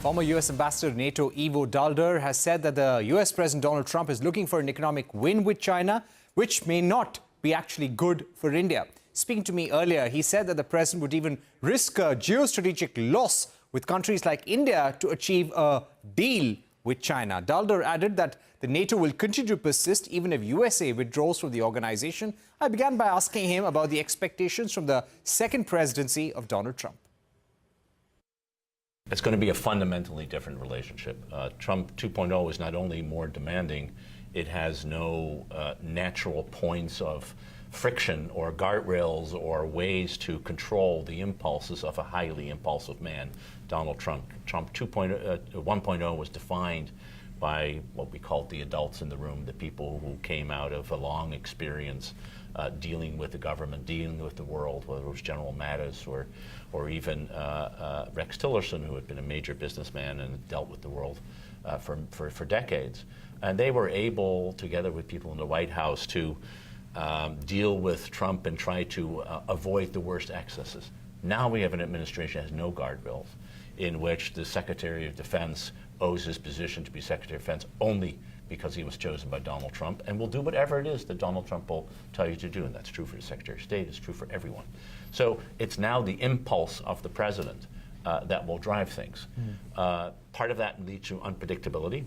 Former U.S. Ambassador to NATO Ivo Daalder has said that the U.S. President Donald Trump is looking for an economic win with China, which may not be actually good for India. Speaking to me earlier, he said that the president would even risk a geostrategic loss with countries like India to achieve a deal with China. Daalder added that the NATO will continue to persist even if USA withdraws from the organization. I began by asking him about the expectations from the second presidency of Donald Trump. It's going to be a fundamentally different relationship. Trump 2.0 is not only more demanding, it has no natural points of friction or guardrails or ways to control the impulses of a highly impulsive man, Donald Trump. Trump 1.0 was defined by what we called the adults in the room, the people who came out of a long experience dealing with the government, dealing with the world, whether it was General Mattis or even Rex Tillerson, who had been a major businessman and dealt with the world for decades. And they were able, together with people in the White House, to deal with Trump and try to avoid the worst excesses. Now we have an administration that has no guardrails, in which the Secretary of Defense owes his position to be Secretary of Defense only because he was chosen by Donald Trump, and will do whatever it is that Donald Trump will tell you to do. And that's true for the Secretary of State, it's true for everyone. So it's now the impulse of the president that will drive things. Part of that leads to unpredictability,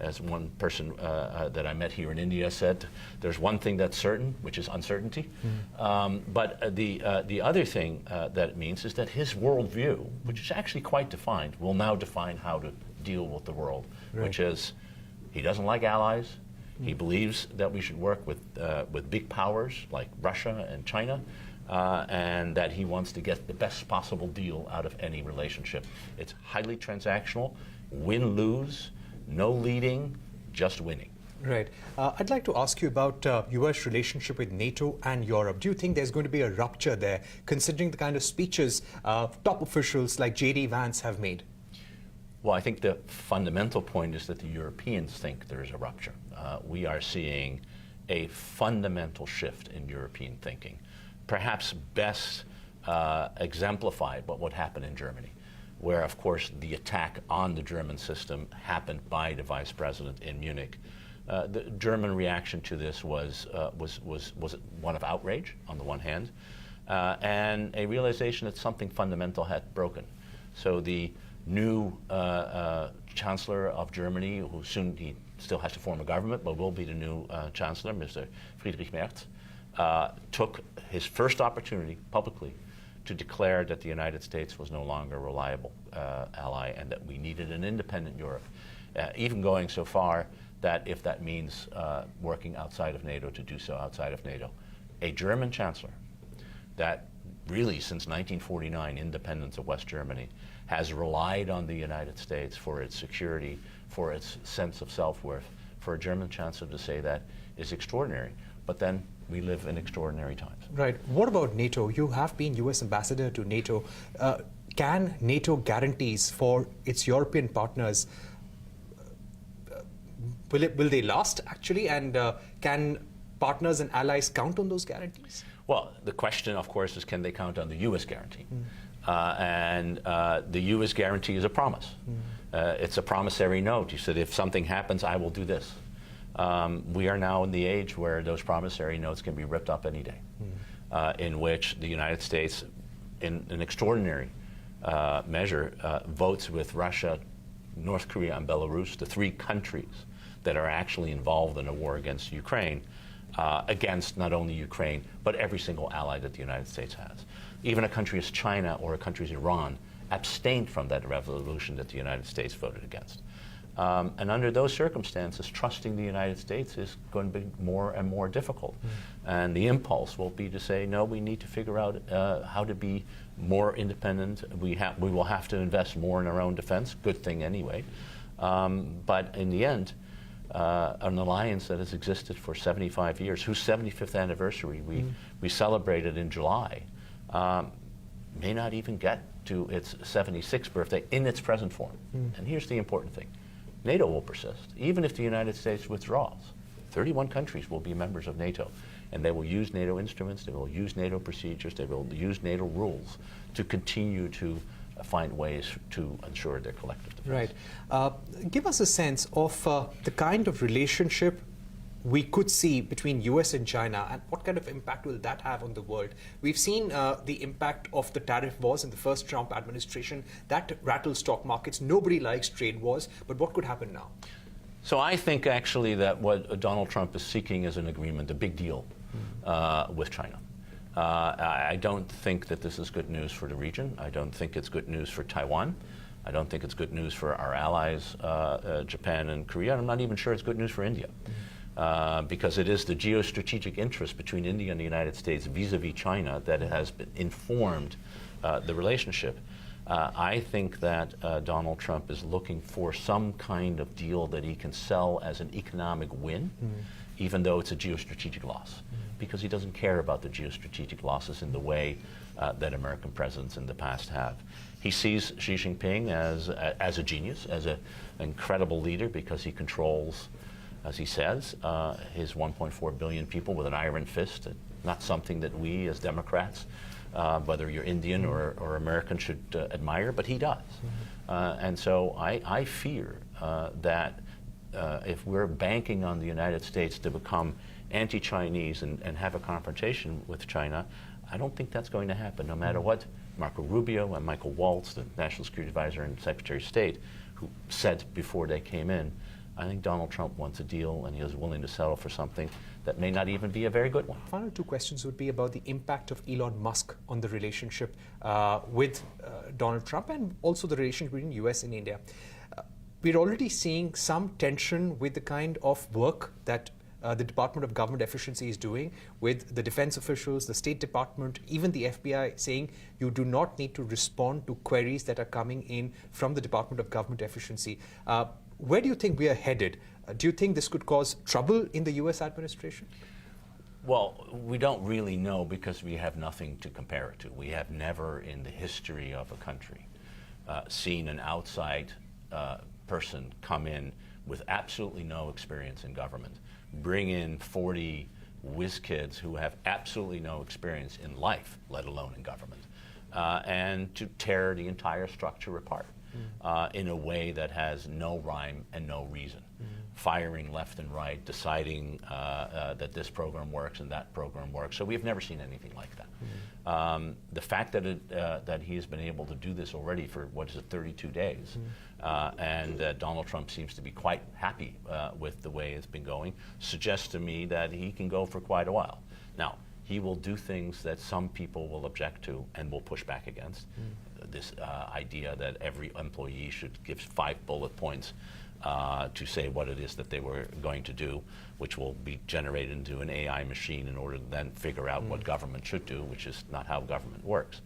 as one person that I met here in India said, there's one thing that's certain, which is uncertainty. But the other thing that it means is that his worldview, which is actually quite defined, will now define how to deal with the world, which is he doesn't like allies. He believes that we should work with big powers like Russia and China, and that he wants to get the best possible deal out of any relationship. It's highly transactional, win-lose, no leading, just winning. Right. I'd like to ask you about U.S. relationship with NATO and Europe. Do you think there's going to be a rupture there, considering the kind of speeches top officials like J.D. Vance have made? Well, I think the fundamental point is that the Europeans think there is a rupture. We are seeing a fundamental shift in European thinking, perhaps best exemplified by what happened in Germany, where, of course, the attack on the German system happened by the vice president in Munich. The German reaction to this was one of outrage, on the one hand, and a realization that something fundamental had broken. So the new Chancellor of Germany, who soon he still has to form a government, but will be the new Chancellor, Mr. Friedrich Merz, took his first opportunity publicly to declare that the United States was no longer a reliable ally and that we needed an independent Europe, even going so far that if that means working outside of NATO, to do so outside of NATO. A German chancellor that really since 1949, independence of West Germany, has relied on the United States for its security, for its sense of self-worth. For a German chancellor to say that is extraordinary. But then we live in extraordinary times. Right. What about NATO? You have been U.S. ambassador to NATO. Can NATO guarantees for its European partners, will they last actually? And can partners and allies count on those guarantees? Well, the question, of course, is can they count on the U.S. guarantee? The U.S. guarantee is a promise. It's a promissory note. You said, if something happens, I will do this. We are now in the age where those promissory notes can be ripped up any day, in which the United States, in an extraordinary measure, votes with Russia, North Korea, and Belarus, the three countries that are actually involved in a war against Ukraine, against not only Ukraine, but every single ally that the United States has. Even a country as China or a country as Iran abstained from that revolution that the United States voted against. And under those circumstances, trusting the United States is going to be more and more difficult. And the impulse will be to say, no, we need to figure out how to be more independent. We will have to invest more in our own defense, good thing anyway. But in the end, an alliance that has existed for 75 years, whose 75th anniversary we celebrated in July, may not even get to its 76th birthday in its present form. And here's the important thing. NATO will persist. Even if the United States withdraws, 31 countries will be members of NATO, and they will use NATO instruments, they will use NATO procedures, they will use NATO rules to continue to find ways to ensure their collective defense. Right. Give us a sense of the kind of relationship we could see between US and China, and what kind of impact will that have on the world? We've seen the impact of the tariff wars in the first Trump administration. That rattled stock markets. Nobody likes trade wars, but what could happen now? So I think actually that what Donald Trump is seeking is an agreement, a big deal with China. I don't think that this is good news for the region. I don't think it's good news for Taiwan. I don't think it's good news for our allies, Japan and Korea. I'm not even sure it's good news for India. Because it is the geostrategic interest between India and the United States vis-a-vis China that has been informed the relationship. I think that Donald Trump is looking for some kind of deal that he can sell as an economic win, even though it's a geostrategic loss, because he doesn't care about the geostrategic losses in the way that American presidents in the past have. He sees Xi Jinping as a genius, as an incredible leader, because he controls, as he says, his 1.4 billion people with an iron fist. Not something that we as Democrats, whether you're Indian or American, should admire, but he does. And so I fear that if we're banking on the United States to become anti-Chinese and have a confrontation with China, I don't think that's going to happen, no matter what Marco Rubio and Michael Waltz, the National Security Advisor and Secretary of State, who said before they came in. I think Donald Trump wants a deal, and he is willing to settle for something that may not even be a very good one. Final two questions would be about the impact of Elon Musk on the relationship with Donald Trump, and also the relationship between US and India. We're already seeing some tension with the kind of work that the Department of Government Efficiency is doing with the defense officials, the State Department, even the FBI, saying you do not need to respond to queries that are coming in from the Department of Government Efficiency. Where do you think we are headed? Do you think this could cause trouble in the US administration? Well, we don't really know because we have nothing to compare it to. We have never in the history of a country seen an outside person come in with absolutely no experience in government, bring in 40 whiz kids who have absolutely no experience in life, let alone in government, and to tear the entire structure apart. In a way that has no rhyme and no reason. Firing left and right, deciding that this program works and that program works. So we've never seen anything like that. The fact that he has been able to do this already for, 32 days, and Donald Trump seems to be quite happy with the way it's been going, suggests to me that he can go for quite a while. Now, he will do things that some people will object to and will push back against. This idea that every employee should give 5 bullet points to say what it is that they were going to do, which will be generated into an AI machine in order to then figure out what government should do, which is not how government works,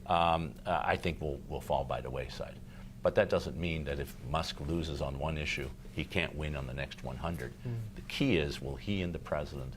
I think will fall by the wayside. But that doesn't mean that if Musk loses on one issue, he can't win on the next 100. The key is, will he and the president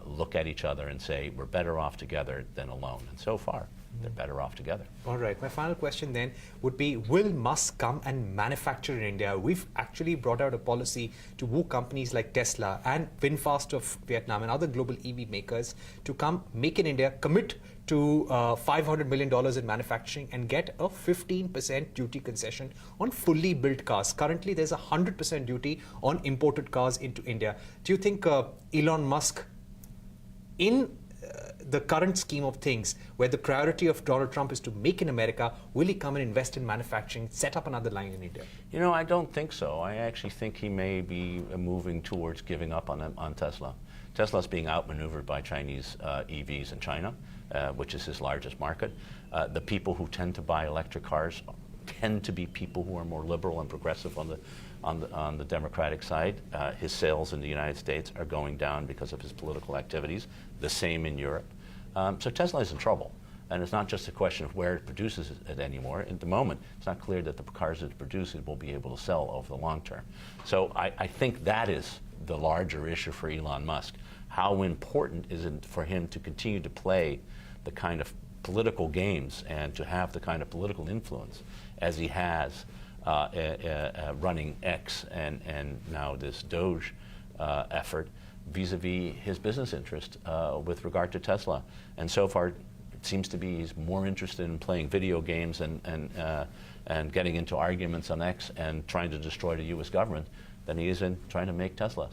look at each other and say, we're better off together than alone? And so far, they're better off together. All right. My final question then would be, will Musk come and manufacture in India? We've actually brought out a policy to woo companies like Tesla and VinFast of Vietnam and other global EV makers to come make in India, commit to $500 million in manufacturing and get a 15% duty concession on fully built cars. Currently, there's a 100% duty on imported cars into India. Do you think Elon Musk, in the current scheme of things, where the priority of Donald Trump is to make in America, will he come and invest in manufacturing, set up another line in India? You know, I don't think so. I actually think he may be moving towards giving up on Tesla. Tesla's being outmaneuvered by Chinese EVs in China, which is his largest market. The people who tend to buy electric cars tend to be people who are more liberal and progressive on the Democratic side. His sales in the United States are going down because of his political activities. The same in Europe. So Tesla is in trouble. And it's not just a question of where it produces it anymore. At the moment, it's not clear that the cars it produces will be able to sell over the long term. So I think that is the larger issue for Elon Musk. How important is it for him to continue to play the kind of political games and to have the kind of political influence as he has running X and now this Doge effort vis-a-vis his business interest with regard to Tesla. And so far, seems to be he's more interested in playing video games and getting into arguments on X and trying to destroy the U.S. government than he is in trying to make Teslas.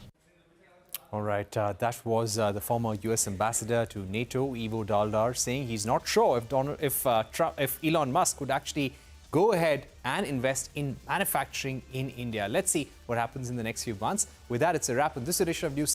All right, that was the former U.S. ambassador to NATO, Ivo Daalder, saying he's not sure if Elon Musk would actually go ahead and invest in manufacturing in India. Let's see what happens in the next few months. With that, it's a wrap on this edition of News.